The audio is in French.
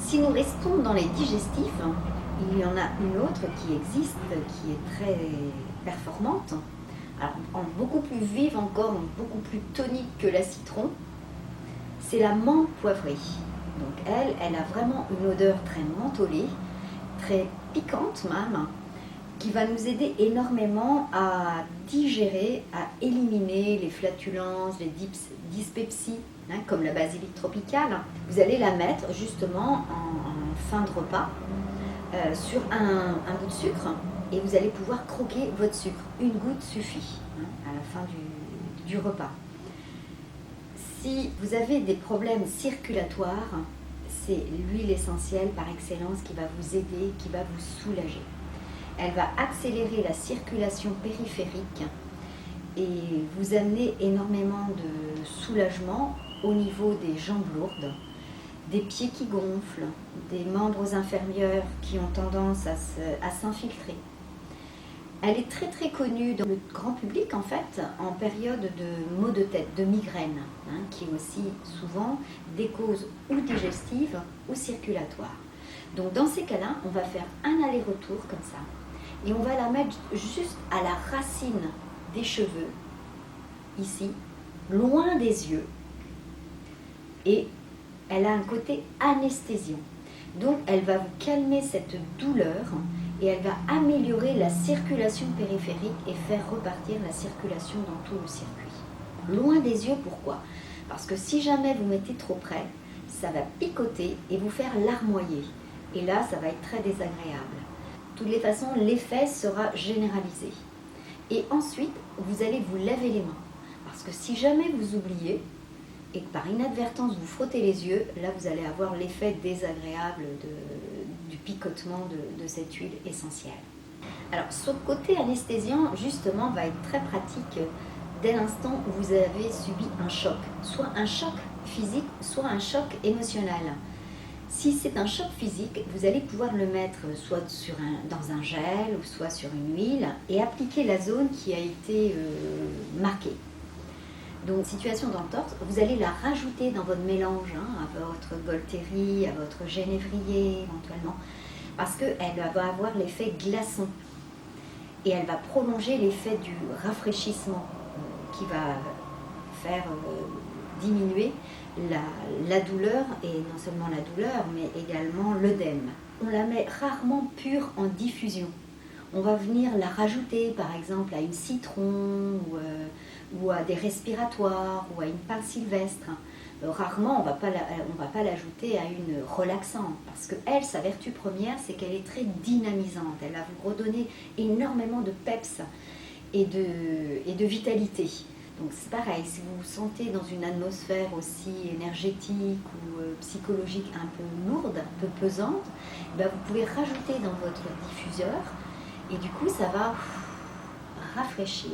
Si nous restons dans les digestifs, il y en a une autre qui existe, qui est très performante, alors beaucoup plus vive encore, beaucoup plus tonique que la citron, c'est la menthe poivrée. Donc elle a vraiment une odeur très mentholée, très piquante même, qui va nous aider énormément à digérer, à éliminer les flatulences, les dyspepsies, comme la basilic tropicale. Vous allez la mettre justement en fin de repas sur un bout de sucre et vous allez pouvoir croquer votre sucre. Une goutte suffit à la fin du repas. Si vous avez des problèmes circulatoires, c'est l'huile essentielle par excellence qui va vous aider, qui va vous soulager. Elle va accélérer la circulation périphérique et vous amener énormément de soulagement au niveau des jambes lourdes, des pieds qui gonflent, des membres inférieurs qui ont tendance à s'infiltrer. Elle est très très connue dans le grand public en fait en période de maux de tête, de migraine, qui est aussi souvent des causes ou digestives ou circulatoires. Donc dans ces cas-là, on va faire un aller-retour comme ça et on va la mettre juste à la racine des cheveux, ici, loin des yeux, et elle a un côté anesthésiant. Donc elle va vous calmer cette douleur et elle va améliorer la circulation périphérique et faire repartir la circulation dans tout le circuit. Loin des yeux, pourquoi? Parce que si jamais vous mettez trop près, ça va picoter et vous faire larmoyer. Et là, ça va être très désagréable. De toutes les façons, l'effet sera généralisé. Et ensuite, vous allez vous laver les mains. Parce que si jamais vous oubliez, et que par inadvertance vous frottez les yeux, là vous allez avoir l'effet désagréable du picotement de cette huile essentielle. Alors ce côté anesthésiant justement va être très pratique dès l'instant où vous avez subi un choc, soit un choc physique, soit un choc émotionnel. Si c'est un choc physique, vous allez pouvoir le mettre soit dans un gel ou soit sur une huile et appliquer la zone qui a été marquée. Donc, situation d'entorse, vous allez la rajouter dans votre mélange, à votre Voltairy, à votre genévrier éventuellement, parce qu'elle va avoir l'effet glaçon et elle va prolonger l'effet du rafraîchissement qui va faire diminuer la douleur, et non seulement la douleur, mais également l'œdème. On la met rarement pure en diffusion. On va venir la rajouter par exemple à une citron ou à des respiratoires ou à une pâle sylvestre. Rarement on va pas l'ajouter à une relaxante parce que elle, sa vertu première, c'est qu'elle est très dynamisante. Elle va vous redonner énormément de peps et de vitalité. Donc c'est pareil, si vous vous sentez dans une atmosphère aussi énergétique ou psychologique un peu lourde, un peu pesante, vous pouvez rajouter dans votre diffuseur et du coup ça va rafraîchir.